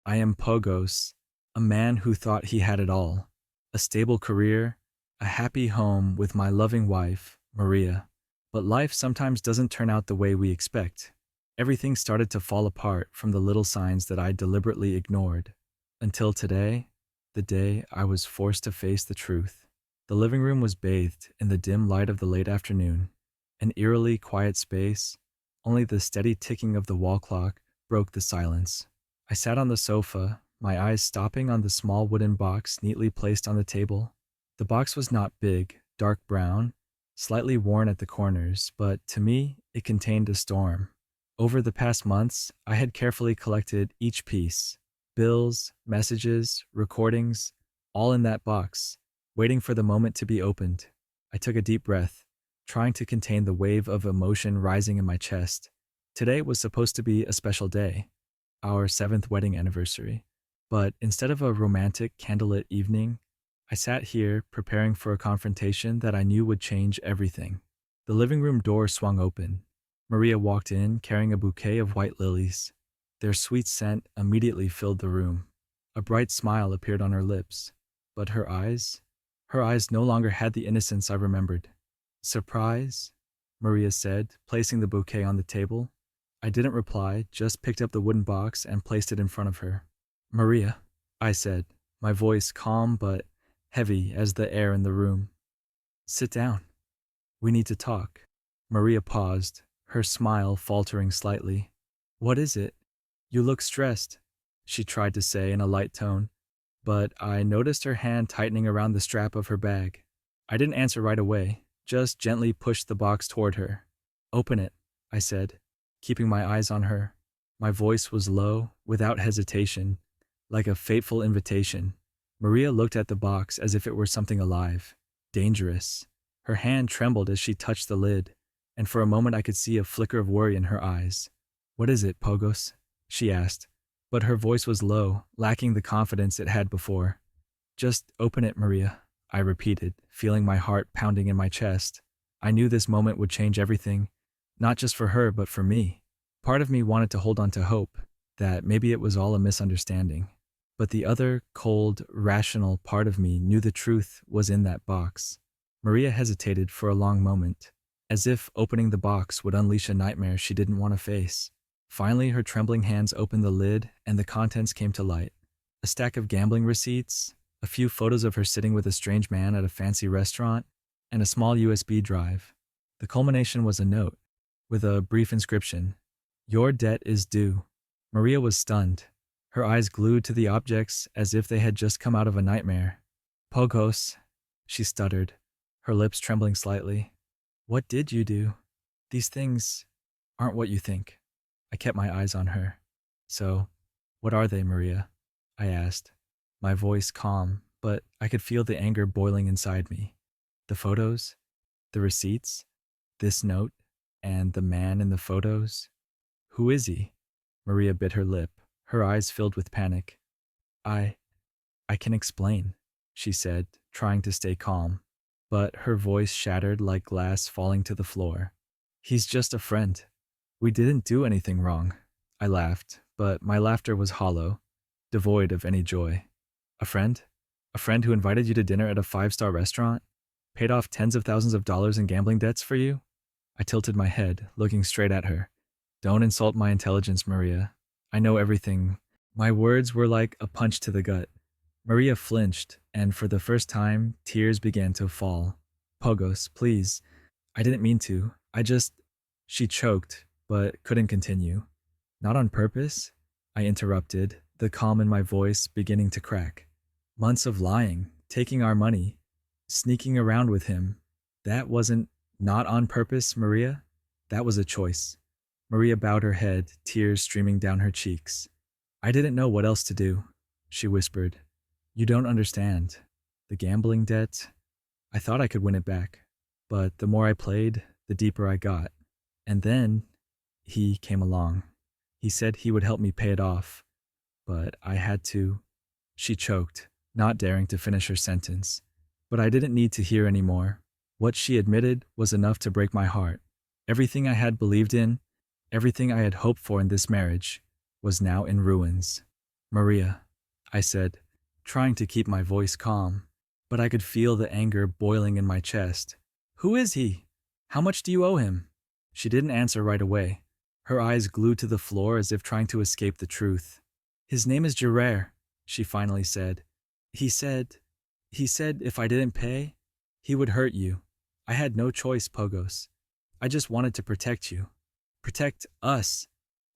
I am Poghos, a man who thought he had it all, a stable career, a happy home with my loving wife, Maria. But life sometimes doesn't turn out the way we expect. Everything started to fall apart from the little signs that I deliberately ignored. Until today, the day I was forced to face the truth. The living room was bathed in the dim light of the late afternoon, an eerily quiet space. Only the steady ticking of the wall clock broke the silence. I sat on the sofa, my eyes stopping on the small wooden box neatly placed on the table. The box was not big, dark brown, slightly worn at the corners, but to me, it contained a storm. Over the past months, I had carefully collected each piece: bills, messages, recordings, all in that box, waiting for the moment to be opened. I took a deep breath, trying to contain the wave of emotion rising in my chest. Today was supposed to be a special day, our 7th wedding anniversary. But instead of a romantic candlelit evening, I sat here preparing for a confrontation that I knew would change everything. The living room door swung open. Maria walked in carrying a bouquet of white lilies. Their sweet scent immediately filled the room. A bright smile appeared on her lips, but her eyes no longer had the innocence I remembered. "Surprise?" Maria said, placing the bouquet on the table. I didn't reply, just picked up the wooden box and placed it in front of her. "Maria," I said, my voice calm but heavy as the air in the room. "Sit down. We need to talk." Maria paused, her smile faltering slightly. "What is it? You look stressed," she tried to say in a light tone, but I noticed her hand tightening around the strap of her bag. I didn't answer right away, just gently pushed the box toward her. "Open it," I said, keeping my eyes on her. My voice was low, without hesitation, like a fateful invitation. Maria looked at the box as if it were something alive, dangerous. Her hand trembled as she touched the lid, and for a moment I could see a flicker of worry in her eyes. "What is it, Poghos?" she asked, but her voice was low, lacking the confidence it had before. "Just open it, Maria," I repeated, feeling my heart pounding in my chest. I knew this moment would change everything, not just for her, but for me. Part of me wanted to hold on to hope, that maybe it was all a misunderstanding. But the other, cold, rational part of me knew the truth was in that box. Maria hesitated for a long moment, as if opening the box would unleash a nightmare she didn't want to face. Finally, her trembling hands opened the lid, and the contents came to light. A stack of gambling receipts, a few photos of her sitting with a strange man at a fancy restaurant, and a small USB drive. The culmination was a note, with a brief inscription: "Your debt is due." Maria was stunned, her eyes glued to the objects as if they had just come out of a nightmare. "Poghos," she stuttered, her lips trembling slightly. "What did you do? These things aren't what you think." I kept my eyes on her. "So, what are they, Maria?" I asked, my voice calm, but I could feel the anger boiling inside me. "The photos? The receipts? This note? And the man in the photos? Who is he?" Maria bit her lip, her eyes filled with panic. I can explain," she said, trying to stay calm, but her voice shattered like glass falling to the floor. "He's just a friend. We didn't do anything wrong." I laughed, but my laughter was hollow, devoid of any joy. "A friend? A friend who invited you to dinner at a 5-star restaurant? Paid off tens of thousands of dollars in gambling debts for you?" I tilted my head, looking straight at her. "Don't insult my intelligence, Maria. I know everything." My words were like a punch to the gut. Maria flinched, and for the first time, tears began to fall. "Poghos, please. I didn't mean to. She choked, but couldn't continue. "Not on purpose?" I interrupted, the calm in my voice beginning to crack. "Months of lying, taking our money, sneaking around with him. That wasn't not on purpose, Maria. That was a choice." Maria bowed her head, tears streaming down her cheeks. "I didn't know what else to do," she whispered. "You don't understand. The gambling debt, I thought I could win it back. But the more I played, the deeper I got. And then he came along. He said he would help me pay it off. But I had to." She choked, not daring to finish her sentence. But I didn't need to hear any more. What she admitted was enough to break my heart. Everything I had believed in, everything I had hoped for in this marriage, was now in ruins. Maria, I said, trying to keep my voice calm, but I could feel the anger boiling in my chest. Who is he? How much do you owe him? She didn't answer right away, her eyes glued to the floor as if trying to escape the truth. His name is Jirair, she finally said. He said if I didn't pay, he would hurt you. I had no choice, Poghos. I just wanted to protect you. Protect us.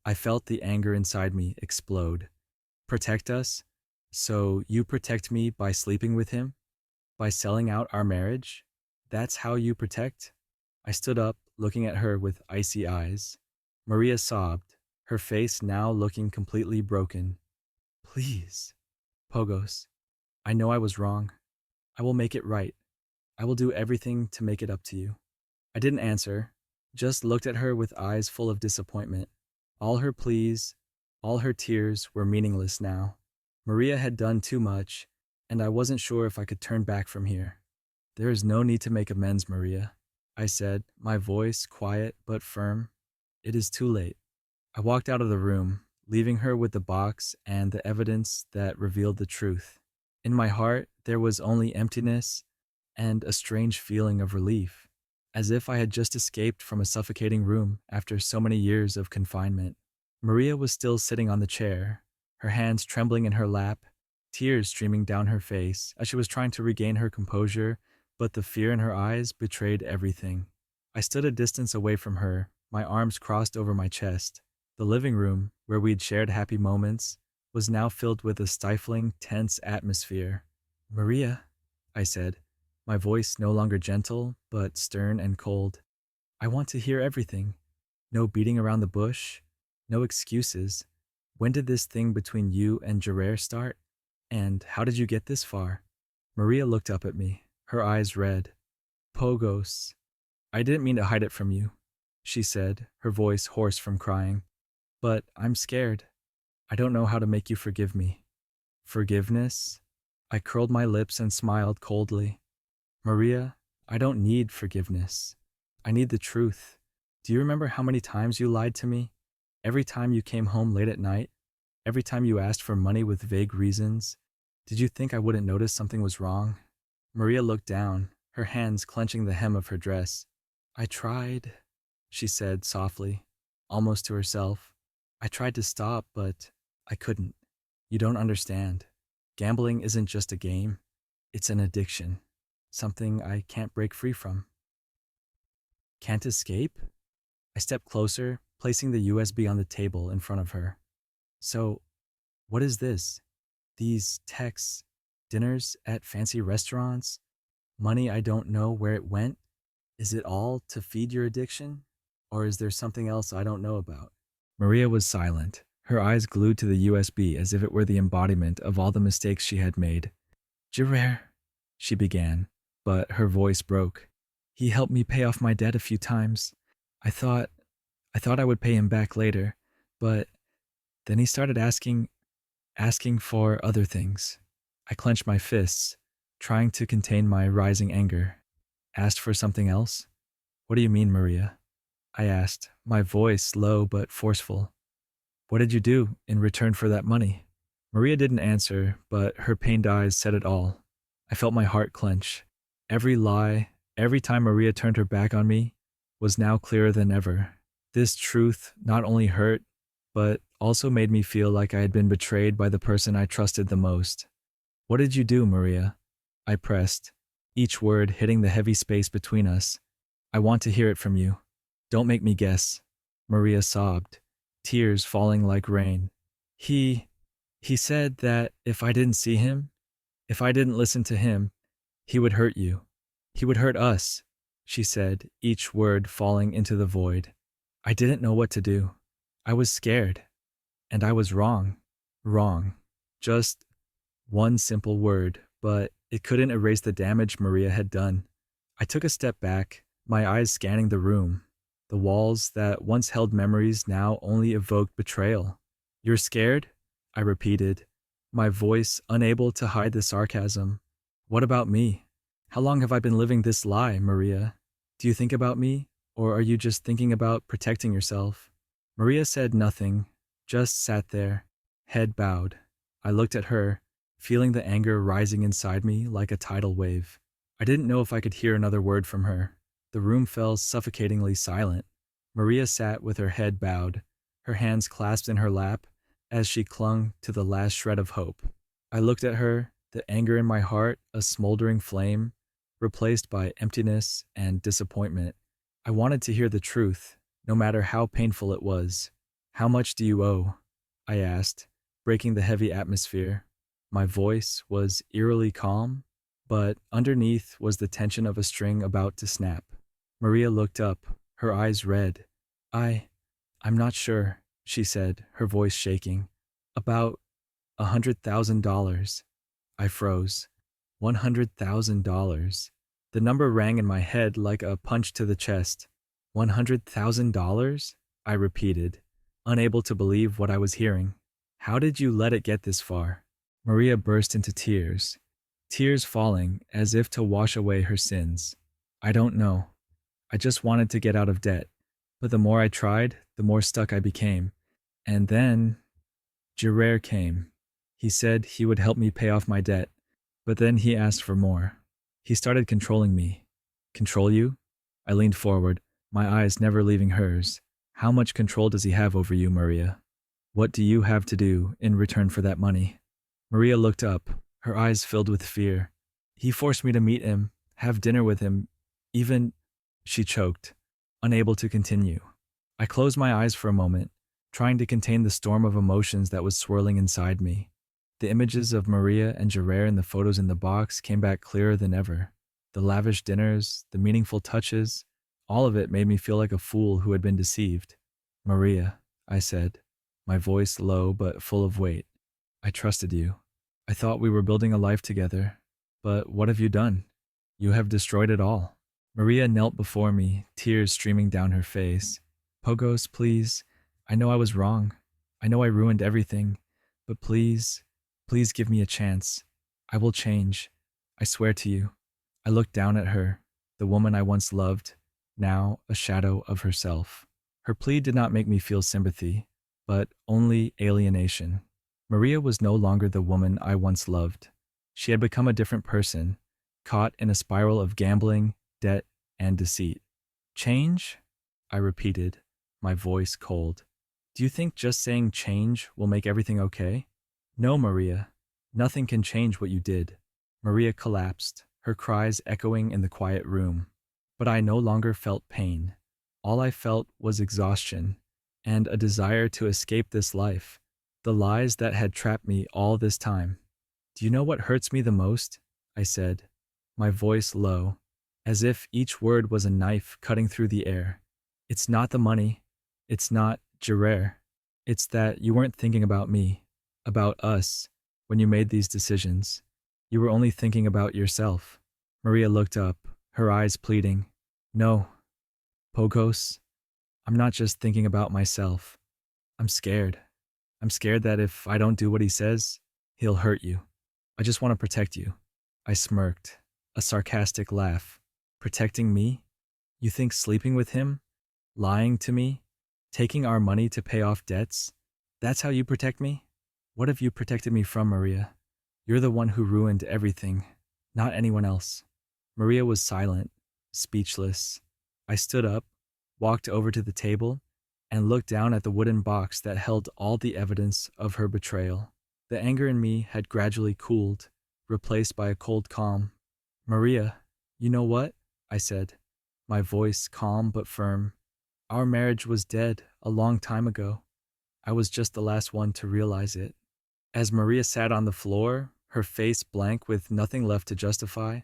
I felt the anger inside me explode. Protect us? So you protect me by sleeping with him? By selling out our marriage? That's how you protect? I stood up, looking at her with icy eyes. Maria sobbed, her face now looking completely broken. Please, Poghos, I know I was wrong. I will make it right. I will do everything to make it up to you. I didn't answer, just looked at her with eyes full of disappointment. All her pleas, all her tears were meaningless now. Maria had done too much, and I wasn't sure if I could turn back from here. There is no need to make amends, Maria, I said, my voice quiet but firm. It is too late. I walked out of the room, leaving her with the box and the evidence that revealed the truth. In my heart, there was only emptiness and a strange feeling of relief, as if I had just escaped from a suffocating room after so many years of confinement. Maria was still sitting on the chair, her hands trembling in her lap, tears streaming down her face as she was trying to regain her composure, but the fear in her eyes betrayed everything. I stood a distance away from her, my arms crossed over my chest. The living room, where we'd shared happy moments, was now filled with a stifling, tense atmosphere. Maria, I said, my voice no longer gentle, but stern and cold. I want to hear everything. No beating around the bush, no excuses. When did this thing between you and Jirair start? And how did you get this far? Maria looked up at me, her eyes red. Poghos, I didn't mean to hide it from you, she said, her voice hoarse from crying. But I'm scared. I don't know how to make you forgive me. Forgiveness? I curled my lips and smiled coldly. Maria, I don't need forgiveness. I need the truth. Do you remember how many times you lied to me? Every time you came home late at night? Every time you asked for money with vague reasons? Did you think I wouldn't notice something was wrong? Maria looked down, her hands clenching the hem of her dress. I tried, she said softly, almost to herself. I tried to stop, but I couldn't. You don't understand. Gambling isn't just a game. It's an addiction. Something I can't break free from. Can't escape? I stepped closer, placing the USB on the table in front of her. So, what is this? These texts, dinners at fancy restaurants, money I don't know where it went? Is it all to feed your addiction? Or is there something else I don't know about? Maria was silent, her eyes glued to the USB as if it were the embodiment of all the mistakes she had made. Jirair, she began, but her voice broke. He helped me pay off my debt a few times. I thought I would pay him back later, but then he started asking for other things. I clenched my fists, trying to contain my rising anger. Asked for something else? What do you mean, Maria? I asked, my voice low but forceful. What did you do in return for that money? Maria didn't answer, but her pained eyes said it all. I felt my heart clench. Every lie, every time Maria turned her back on me, was now clearer than ever. This truth not only hurt, but also made me feel like I had been betrayed by the person I trusted the most. What did you do, Maria? I pressed, each word hitting the heavy space between us. I want to hear it from you. Don't make me guess. Maria sobbed, tears falling like rain. He said that if I didn't see him, if I didn't listen to him, he would hurt you. He would hurt us, she said, each word falling into the void. I didn't know what to do. I was scared. And I was wrong. Wrong. Just one simple word, but it couldn't erase the damage Maria had done. I took a step back, my eyes scanning the room. The walls that once held memories now only evoked betrayal. You're scared? I repeated, my voice unable to hide the sarcasm. What about me? How long have I been living this lie, Maria? Do you think about me, or are you just thinking about protecting yourself? Maria said nothing, just sat there, head bowed. I looked at her, feeling the anger rising inside me like a tidal wave. I didn't know if I could hear another word from her. The room fell suffocatingly silent. Maria sat with her head bowed, her hands clasped in her lap as she clung to the last shred of hope. I looked at her, the anger in my heart a smoldering flame, replaced by emptiness and disappointment. I wanted to hear the truth, no matter how painful it was. "How much do you owe?" I asked, breaking the heavy atmosphere. My voice was eerily calm, but underneath was the tension of a string about to snap. Maria looked up, her eyes red. I'm not sure," she said, her voice shaking. "About $100,000. I froze. $100,000. The number rang in my head like a punch to the chest. $100,000? I repeated, unable to believe what I was hearing. "How did you let it get this far?" Maria burst into tears, tears falling as if to wash away her sins. "I don't know. I just wanted to get out of debt. But the more I tried, the more stuck I became. And then Jirair came. He said he would help me pay off my debt, but then he asked for more. He started controlling me." "Control you?" I leaned forward, my eyes never leaving hers. "How much control does he have over you, Maria? What do you have to do in return for that money?" Maria looked up, her eyes filled with fear. "He forced me to meet him, have dinner with him, even—" She choked, unable to continue. I closed my eyes for a moment, trying to contain the storm of emotions that was swirling inside me. The images of Maria and Jirair in the photos in the box came back clearer than ever. The lavish dinners, the meaningful touches, all of it made me feel like a fool who had been deceived. "Maria," I said, my voice low but full of weight. "I trusted you. I thought we were building a life together. But what have you done? You have destroyed it all." Maria knelt before me, tears streaming down her face. "Poghos, please. I know I was wrong. I know I ruined everything. But please, please give me a chance. I will change. I swear to you." I looked down at her, the woman I once loved, now a shadow of herself. Her plea did not make me feel sympathy, but only alienation. Maria was no longer the woman I once loved. She had become a different person, caught in a spiral of gambling, debt, and deceit. "Change?" I repeated, my voice cold. "Do you think just saying change will make everything okay?" "No, Maria. Nothing can change what you did." Maria collapsed, her cries echoing in the quiet room. But I no longer felt pain. All I felt was exhaustion and a desire to escape this life, the lies that had trapped me all this time. "Do you know what hurts me the most?" I said, my voice low, as if each word was a knife cutting through the air. "It's not the money. It's not Jirair. It's that you weren't thinking about me, about us, when you made these decisions. You were only thinking about yourself." Maria looked up, her eyes pleading. "No, Poghos, I'm not just thinking about myself. I'm scared. I'm scared that if I don't do what he says, he'll hurt you. I just want to protect you." I smirked, a sarcastic laugh. "Protecting me? You think sleeping with him? Lying to me? Taking our money to pay off debts? That's how you protect me? What have you protected me from, Maria? You're the one who ruined everything, not anyone else." Maria was silent, speechless. I stood up, walked over to the table, and looked down at the wooden box that held all the evidence of her betrayal. The anger in me had gradually cooled, replaced by a cold calm. "Maria, you know what?" I said, my voice calm but firm. "Our marriage was dead a long time ago. I was just the last one to realize it." As Maria sat on the floor, her face blank with nothing left to justify,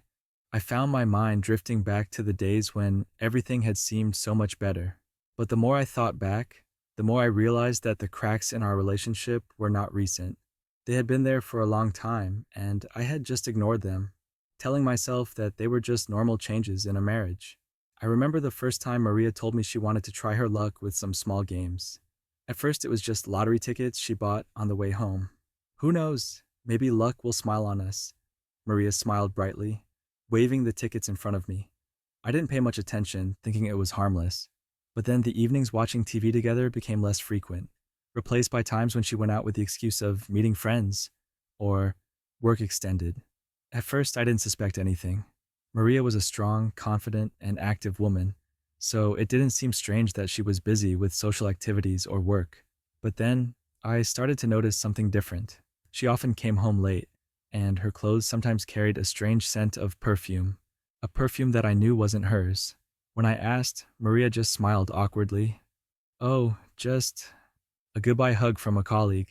I found my mind drifting back to the days when everything had seemed so much better. But the more I thought back, the more I realized that the cracks in our relationship were not recent. They had been there for a long time, and I had just ignored them, telling myself that they were just normal changes in a marriage. I remember the first time Maria told me she wanted to try her luck with some small games. At first it was just lottery tickets she bought on the way home. "Who knows? Maybe luck will smile on us." Maria smiled brightly, waving the tickets in front of me. I didn't pay much attention, thinking it was harmless. But then the evenings watching TV together became less frequent, replaced by times when she went out with the excuse of meeting friends, or work extended. At first, I didn't suspect anything. Maria was a strong, confident, and active woman, so it didn't seem strange that she was busy with social activities or work. But then, I started to notice something different. She often came home late, and her clothes sometimes carried a strange scent of perfume, a perfume that I knew wasn't hers. When I asked, Maria just smiled awkwardly. "Oh, just a goodbye hug from a colleague."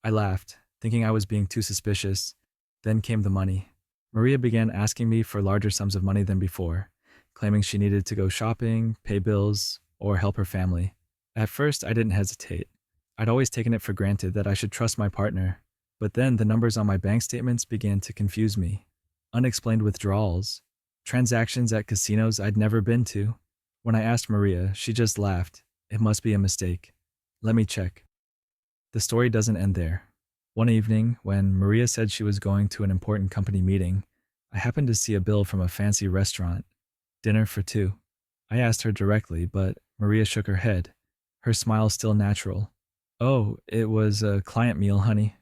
I laughed, thinking I was being too suspicious. Then came the money. Maria began asking me for larger sums of money than before, claiming she needed to go shopping, pay bills, or help her family. At first, I didn't hesitate. I'd always taken it for granted that I should trust my partner. But then the numbers on my bank statements began to confuse me. Unexplained withdrawals, transactions at casinos I'd never been to. When I asked Maria, she just laughed. "It must be a mistake. Let me check." The story doesn't end there. One evening, when Maria said she was going to an important company meeting, I happened to see a bill from a fancy restaurant. Dinner for two. I asked her directly, but Maria shook her head, her smile still natural. "Oh, it was a client meal, honey.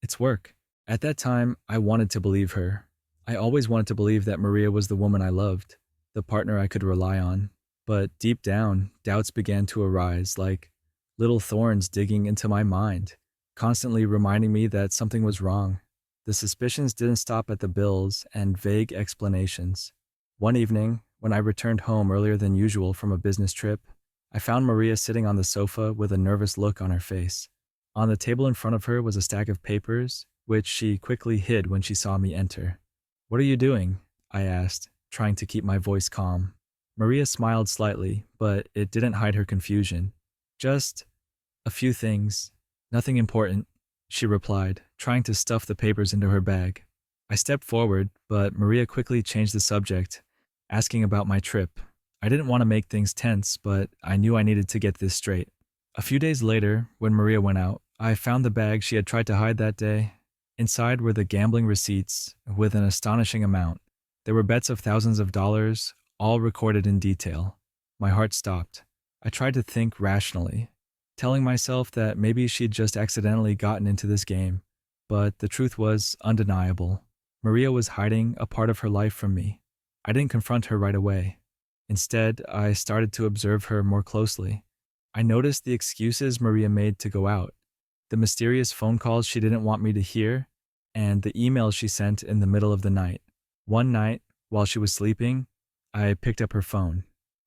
It's work." At that time, I wanted to believe her. I always wanted to believe that Maria was the woman I loved, the partner I could rely on. But deep down, doubts began to arise, like little thorns digging into my mind, constantly reminding me that something was wrong. The suspicions didn't stop at the bills and vague explanations. One evening, when I returned home earlier than usual from a business trip, I found Maria sitting on the sofa with a nervous look on her face. On the table in front of her was a stack of papers, which she quickly hid when she saw me enter. "What are you doing?" I asked, trying to keep my voice calm. Maria smiled slightly, but it didn't hide her confusion. "Just a few things. Nothing important," she replied, trying to stuff the papers into her bag. I stepped forward, but Maria quickly changed the subject, asking about my trip. I didn't want to make things tense, but I knew I needed to get this straight. A few days later, when Maria went out, I found the bag she had tried to hide that day. Inside were the gambling receipts with an astonishing amount. There were bets of thousands of dollars, all recorded in detail. My heart stopped. I tried to think rationally, telling myself that maybe she'd just accidentally gotten into this game. But the truth was undeniable. Maria was hiding a part of her life from me. I didn't confront her right away. Instead, I started to observe her more closely. I noticed the excuses Maria made to go out, the mysterious phone calls she didn't want me to hear, and the emails she sent in the middle of the night. One night, while she was sleeping, I picked up her phone.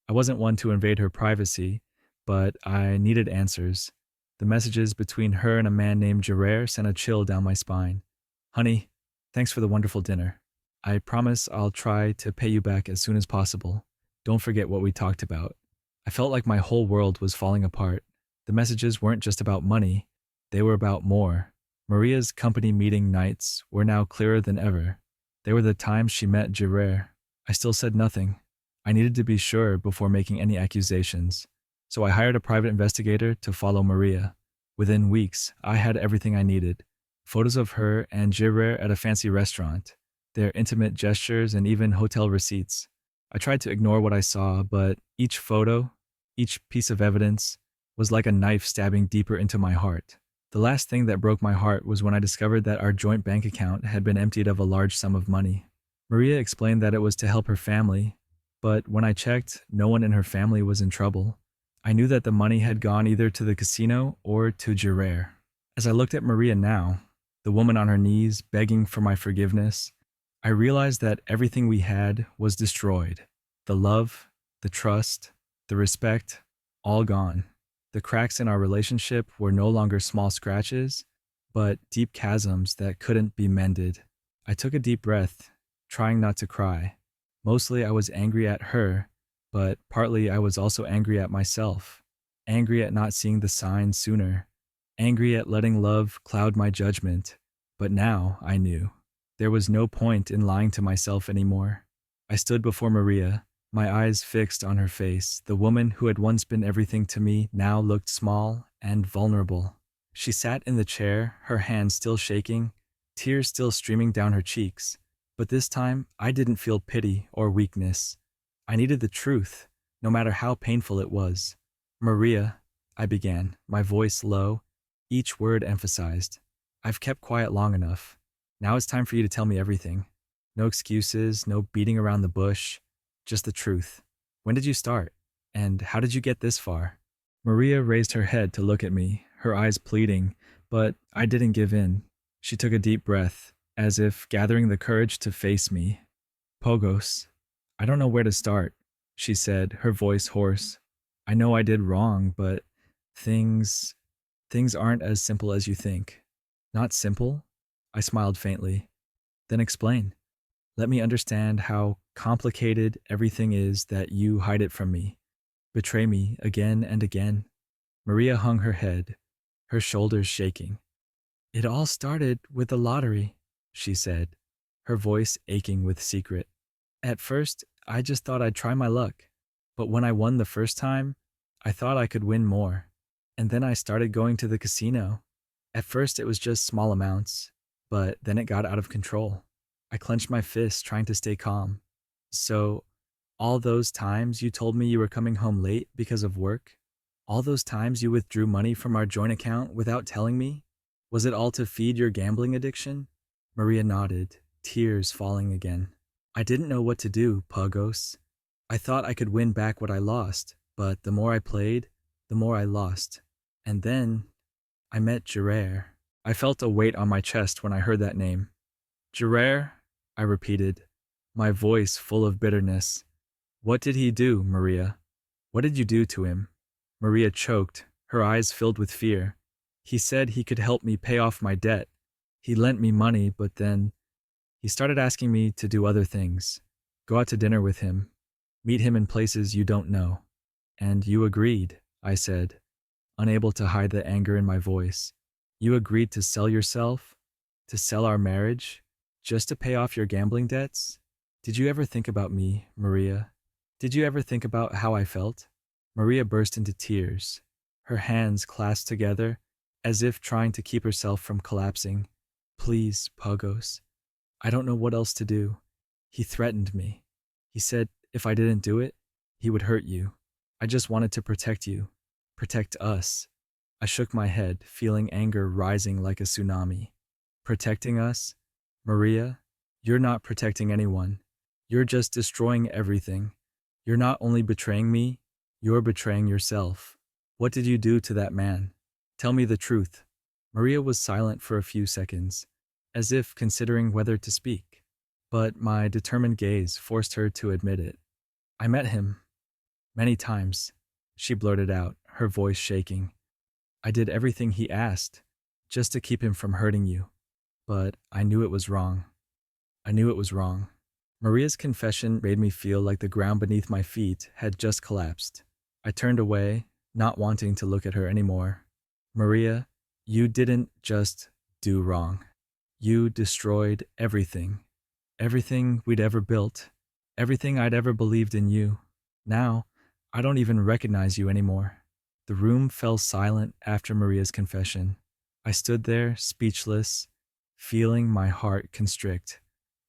I wasn't one to invade her privacy, but I needed answers. The messages between her and a man named Jirair sent a chill down my spine. "Honey, thanks for the wonderful dinner. I promise I'll try to pay you back as soon as possible. Don't forget what we talked about." I felt like my whole world was falling apart. The messages weren't just about money, they were about more. Maria's company meeting nights were now clearer than ever. They were the times she met Jirair. I still said nothing. I needed to be sure before making any accusations. So I hired a private investigator to follow Maria. Within weeks, I had everything I needed. Photos of her and Jirair at a fancy restaurant, their intimate gestures, and even hotel receipts. I tried to ignore what I saw, but each photo, each piece of evidence, was like a knife stabbing deeper into my heart. The last thing that broke my heart was when I discovered that our joint bank account had been emptied of a large sum of money. Maria explained that it was to help her family, but when I checked, no one in her family was in trouble. I knew that the money had gone either to the casino or to Jirair. As I looked at Maria now, the woman on her knees begging for my forgiveness, I realized that everything we had was destroyed. The love, the trust, the respect, all gone. The cracks in our relationship were no longer small scratches, but deep chasms that couldn't be mended. I took a deep breath, trying not to cry. Mostly I was angry at her, but partly I was also angry at myself. Angry at not seeing the signs sooner. Angry at letting love cloud my judgment. But now I knew. There was no point in lying to myself anymore. I stood before Maria, my eyes fixed on her face. The woman who had once been everything to me now looked small and vulnerable. She sat in the chair, her hands still shaking, tears still streaming down her cheeks. But this time, I didn't feel pity or weakness. I needed the truth, no matter how painful it was. "Maria," I began, my voice low, each word emphasized. "I've kept quiet long enough. Now it's time for you to tell me everything. No excuses, no beating around the bush, just the truth. When did you start? And how did you get this far? Maria raised her head to look at me, her eyes pleading, but I didn't give in. She took a deep breath, as if gathering the courage to face me. Poghos, I don't know where to start, she said, her voice hoarse. I know I did wrong, but things things aren't as simple as you think. Not simple? I smiled faintly. Then explain. Let me understand how complicated everything is that you hide it from me. Betray me again and again. Maria hung her head, her shoulders shaking. It all started with the lottery, she said, her voice aching with secret. At first, I just thought I'd try my luck. But when I won the first time, I thought I could win more. And then I started going to the casino. At first, it was just small amounts, but then it got out of control. I clenched my fists, trying to stay calm. So, all those times you told me you were coming home late because of work? All those times you withdrew money from our joint account without telling me? Was it all to feed your gambling addiction? Maria nodded, tears falling again. I didn't know what to do, Poghos. I thought I could win back what I lost, but the more I played, the more I lost. And then I met Jirair. I felt a weight on my chest when I heard that name. Jirair, I repeated, my voice full of bitterness. What did he do, Maria? What did you do to him? Maria choked, her eyes filled with fear. He said he could help me pay off my debt. He lent me money, but then he started asking me to do other things. Go out to dinner with him. Meet him in places you don't know. And you agreed, I said, unable to hide the anger in my voice. You agreed to sell yourself? To sell our marriage? Just to pay off your gambling debts? Did you ever think about me, Maria? Did you ever think about how I felt? Maria burst into tears, her hands clasped together, as if trying to keep herself from collapsing. Please, Poghos. I don't know what else to do. He threatened me. He said if I didn't do it, he would hurt you. I just wanted to protect you. Protect us. I shook my head, feeling anger rising like a tsunami. Protecting us? Maria, you're not protecting anyone. You're just destroying everything. You're not only betraying me, you're betraying yourself. What did you do to that man? Tell me the truth. Maria was silent for a few seconds, as if considering whether to speak. But my determined gaze forced her to admit it. I met him. Many times, she blurted out, her voice shaking. I did everything he asked, just to keep him from hurting you. But I knew it was wrong. I knew it was wrong. Maria's confession made me feel like the ground beneath my feet had just collapsed. I turned away, not wanting to look at her anymore. Maria, you didn't just do wrong. You destroyed everything. Everything we'd ever built. Everything I'd ever believed in you. Now, I don't even recognize you anymore. The room fell silent after Maria's confession. I stood there, speechless, feeling my heart constrict.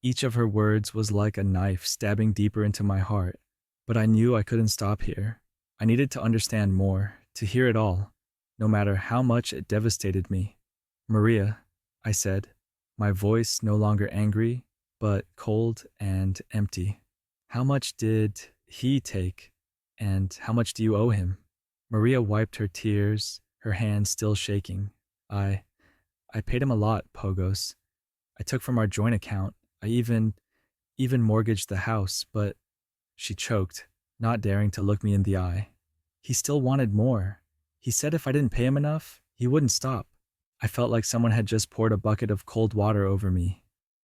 Each of her words was like a knife stabbing deeper into my heart, but I knew I couldn't stop here. I needed to understand more, to hear it all, no matter how much it devastated me. Maria, I said, my voice no longer angry, but cold and empty. How much did he take, and how much do you owe him? Maria wiped her tears, her hands still shaking. I paid him a lot, Poghos. I took from our joint account. I even mortgaged the house, but she choked, not daring to look me in the eye. He still wanted more. He said if I didn't pay him enough, he wouldn't stop. I felt like someone had just poured a bucket of cold water over me.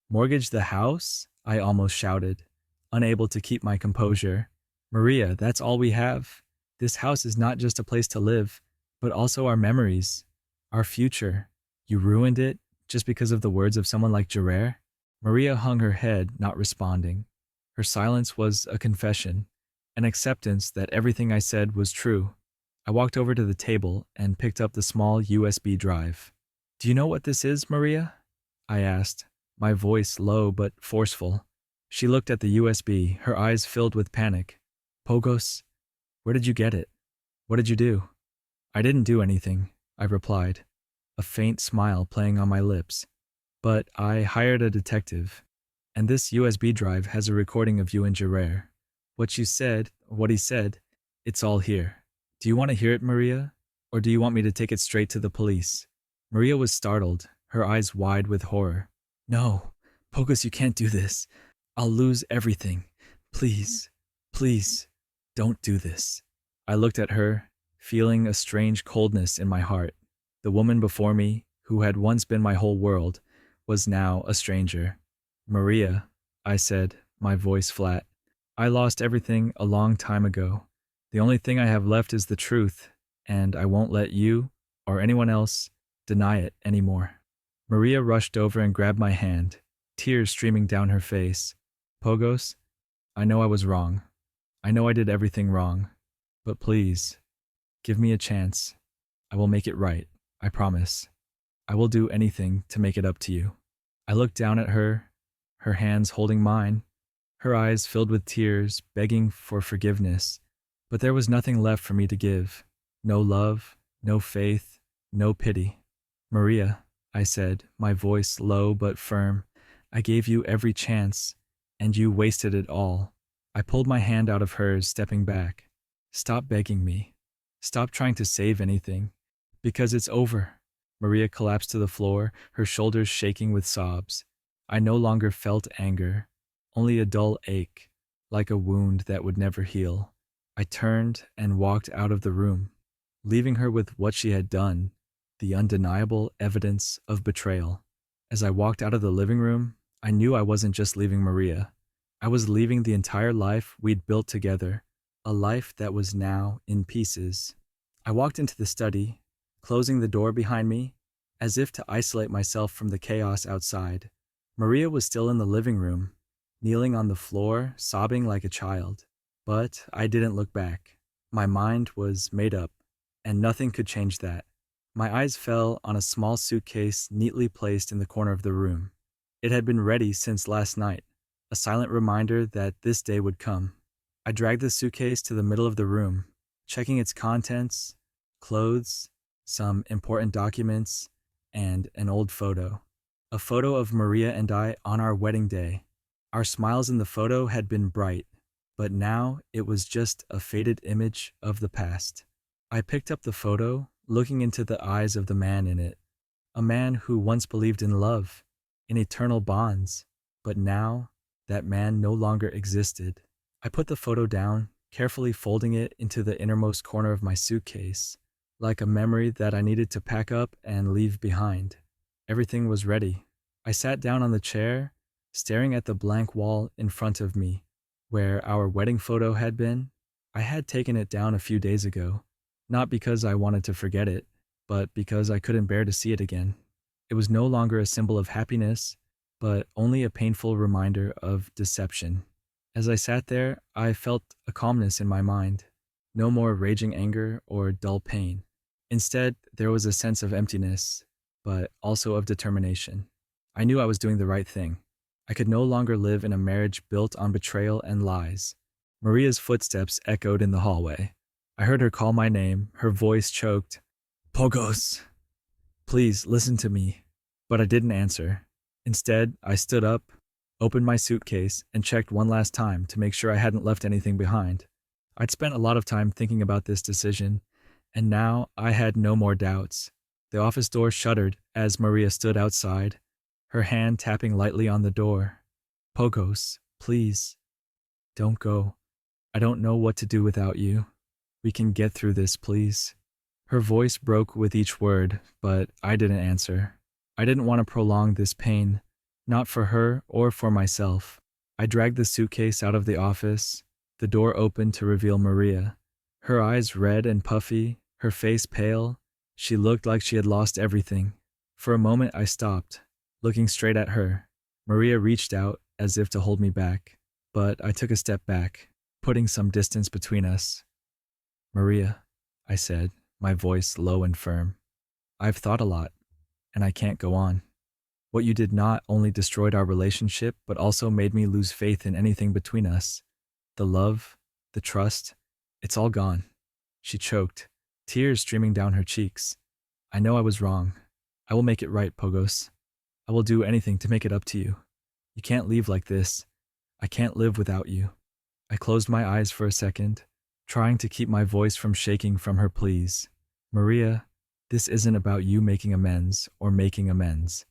Mortgage the house? I almost shouted, unable to keep my composure. Maria, that's all we have. This house is not just a place to live, but also our memories, our future. You ruined it just because of the words of someone like Jirair? Maria hung her head, not responding. Her silence was a confession, an acceptance that everything I said was true. I walked over to the table and picked up the small USB drive. Do you know what this is, Maria? I asked, my voice low but forceful. She looked at the USB, her eyes filled with panic. Poghos, where did you get it? What did you do? I didn't do anything, I replied, a faint smile playing on my lips. But I hired a detective, and this USB drive has a recording of you and Jirair. What he said, it's all here. Do you want to hear it, Maria? Or do you want me to take it straight to the police? Maria was startled, her eyes wide with horror. No, Poghos, you can't do this. I'll lose everything. Please, please, don't do this. I looked at her, feeling a strange coldness in my heart. The woman before me, who had once been my whole world, was now a stranger. Maria, I said, my voice flat. I lost everything a long time ago. The only thing I have left is the truth, and I won't let you, or anyone else, deny it anymore. Maria rushed over and grabbed my hand, tears streaming down her face. Poghos, I know I was wrong. I know I did everything wrong. But please, give me a chance. I will make it right, I promise. I will do anything to make it up to you. I looked down at her hands holding mine, her eyes filled with tears, begging for forgiveness. But there was nothing left for me to give. No love, no faith, no pity. Maria, I said, my voice low but firm, I gave you every chance, and you wasted it all. I pulled my hand out of hers, stepping back. Stop begging me. Stop trying to save anything. Because it's over. Maria collapsed to the floor, her shoulders shaking with sobs. I no longer felt anger, only a dull ache, like a wound that would never heal. I turned and walked out of the room, leaving her with what she had done, the undeniable evidence of betrayal. As I walked out of the living room, I knew I wasn't just leaving Maria. I was leaving the entire life we'd built together, a life that was now in pieces. I walked into the study, closing the door behind me, as if to isolate myself from the chaos outside. Maria was still in the living room, kneeling on the floor, sobbing like a child. But I didn't look back. My mind was made up, and nothing could change that. My eyes fell on a small suitcase neatly placed in the corner of the room. It had been ready since last night, a silent reminder that this day would come. I dragged the suitcase to the middle of the room, checking its contents, clothes, some important documents, and an old photo. A photo of Maria and I on our wedding day. Our smiles in the photo had been bright, but now it was just a faded image of the past. I picked up the photo, looking into the eyes of the man in it. A man who once believed in love, in eternal bonds, but now that man no longer existed. I put the photo down, carefully folding it into the innermost corner of my suitcase, like a memory that I needed to pack up and leave behind. Everything was ready. I sat down on the chair, staring at the blank wall in front of me, where our wedding photo had been. I had taken it down a few days ago, not because I wanted to forget it, but because I couldn't bear to see it again. It was no longer a symbol of happiness, but only a painful reminder of deception. As I sat there, I felt a calmness in my mind. No more raging anger or dull pain. Instead, there was a sense of emptiness, but also of determination. I knew I was doing the right thing. I could no longer live in a marriage built on betrayal and lies. Maria's footsteps echoed in the hallway. I heard her call my name, her voice choked. Poghos! Please, listen to me. But I didn't answer. Instead, I stood up, opened my suitcase, and checked one last time to make sure I hadn't left anything behind. I'd spent a lot of time thinking about this decision, and now I had no more doubts. The office door shuddered as Maria stood outside, her hand tapping lightly on the door. Poghos, please, don't go. I don't know what to do without you. We can get through this, please. Her voice broke with each word, but I didn't answer. I didn't want to prolong this pain, not for her or for myself. I dragged the suitcase out of the office. The door opened to reveal Maria. Her eyes red and puffy, her face pale. She looked like she had lost everything. For a moment I stopped, looking straight at her. Maria reached out as if to hold me back, but I took a step back, putting some distance between us. Maria, I said, my voice low and firm. I've thought a lot, and I can't go on. What you did not only destroyed our relationship, but also made me lose faith in anything between us. The love, the trust, it's all gone. She choked, tears streaming down her cheeks. I know I was wrong. I will make it right, Poghos. I will do anything to make it up to you. You can't leave like this. I can't live without you. I closed my eyes for a second, trying to keep my voice from shaking from her pleas. Maria, this isn't about you making amends or making amends.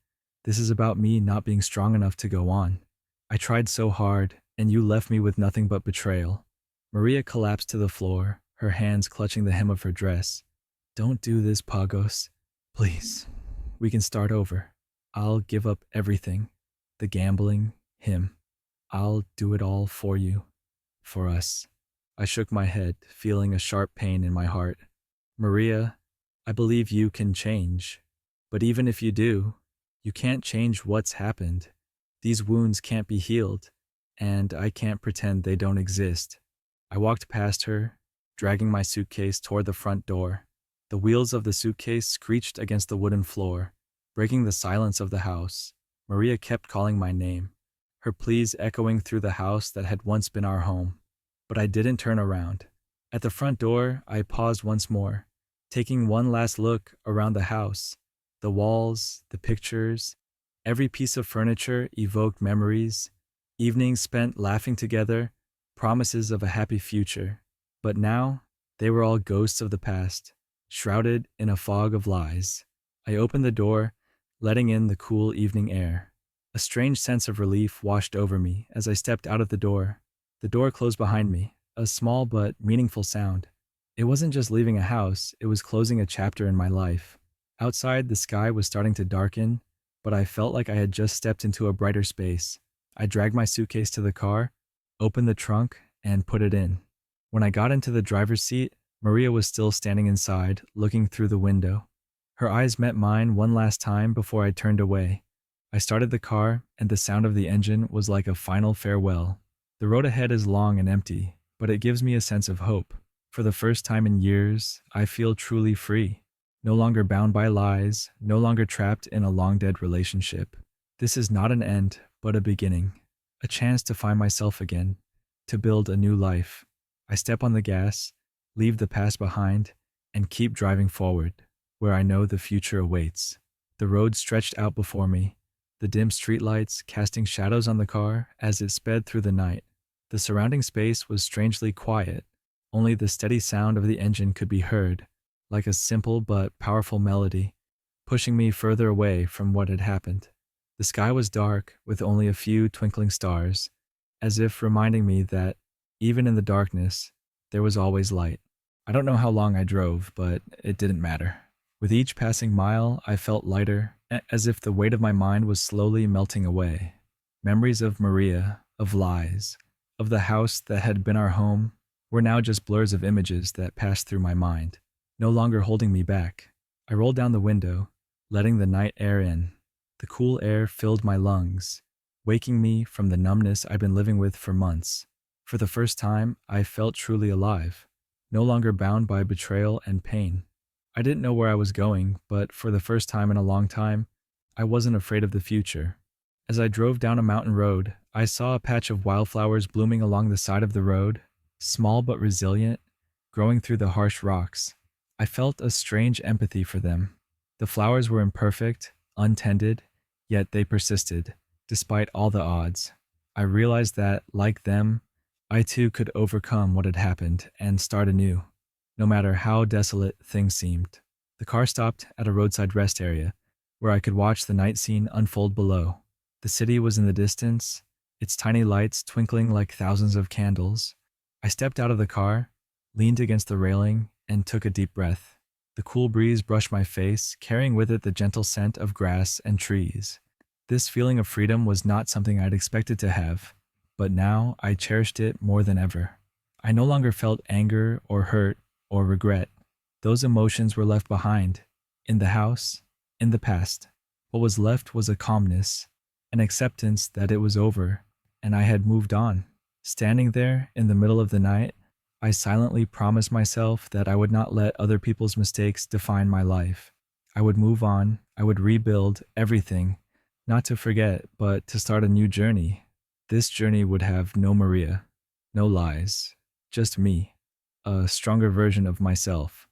This is about me not being strong enough to go on. I tried so hard, and you left me with nothing but betrayal. Maria collapsed to the floor, her hands clutching the hem of her dress. Don't do this, Poghos. Please. We can start over. I'll give up everything. The gambling, him. I'll do it all for you. For us. I shook my head, feeling a sharp pain in my heart. Maria, I believe you can change. But even if you do, you can't change what's happened. These wounds can't be healed, and I can't pretend they don't exist. I walked past her, dragging my suitcase toward the front door. The wheels of the suitcase screeched against the wooden floor, breaking the silence of the house. Maria kept calling my name, her pleas echoing through the house that had once been our home. But I didn't turn around. At the front door, I paused once more, taking one last look around the house. The walls, the pictures, every piece of furniture evoked memories, evenings spent laughing together, promises of a happy future. But now, they were all ghosts of the past, shrouded in a fog of lies. I opened the door, letting in the cool evening air. A strange sense of relief washed over me as I stepped out of the door. The door closed behind me, a small but meaningful sound. It wasn't just leaving a house, it was closing a chapter in my life. Outside, the sky was starting to darken, but I felt like I had just stepped into a brighter space. I dragged my suitcase to the car, opened the trunk, and put it in. When I got into the driver's seat, Maria was still standing inside, looking through the window. Her eyes met mine one last time before I turned away. I started the car, and the sound of the engine was like a final farewell. The road ahead is long and empty, but it gives me a sense of hope. For the first time in years, I feel truly free. No longer bound by lies, no longer trapped in a long-dead relationship. This is not an end, but a beginning. A chance to find myself again, to build a new life. I step on the gas, leave the past behind, and keep driving forward, where I know the future awaits. The road stretched out before me, the dim streetlights casting shadows on the car as it sped through the night. The surrounding space was strangely quiet. Only the steady sound of the engine could be heard, like a simple but powerful melody, pushing me further away from what had happened. The sky was dark, with only a few twinkling stars, as if reminding me that, even in the darkness, there was always light. I don't know how long I drove, but it didn't matter. With each passing mile, I felt lighter, as if the weight of my mind was slowly melting away. Memories of Maria, of lies, of the house that had been our home, were now just blurs of images that passed through my mind, no longer holding me back. I rolled down the window, letting the night air in. The cool air filled my lungs, waking me from the numbness I'd been living with for months. For the first time, I felt truly alive, no longer bound by betrayal and pain. I didn't know where I was going, but for the first time in a long time, I wasn't afraid of the future. As I drove down a mountain road, I saw a patch of wildflowers blooming along the side of the road, small but resilient, growing through the harsh rocks. I felt a strange empathy for them. The flowers were imperfect, untended, yet they persisted, despite all the odds. I realized that, like them, I too could overcome what had happened and start anew, no matter how desolate things seemed. The car stopped at a roadside rest area, where I could watch the night scene unfold below. The city was in the distance, its tiny lights twinkling like thousands of candles. I stepped out of the car, leaned against the railing, and took a deep breath. The cool breeze brushed my face, carrying with it the gentle scent of grass and trees. This feeling of freedom was not something I'd expected to have, but now I cherished it more than ever. I no longer felt anger or hurt or regret. Those emotions were left behind, in the house, in the past. What was left was a calmness, an acceptance that it was over, and I had moved on. Standing there in the middle of the night, I silently promised myself that I would not let other people's mistakes define my life. I would move on, I would rebuild everything, not to forget, but to start a new journey. This journey would have no Maria, no lies, just me, a stronger version of myself.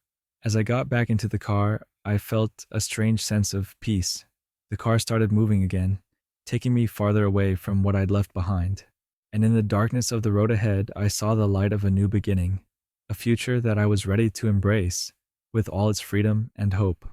As I got back into the car, I felt a strange sense of peace. The car started moving again, taking me farther away from what I'd left behind. And in the darkness of the road ahead, I saw the light of a new beginning, a future that I was ready to embrace with all its freedom and hope.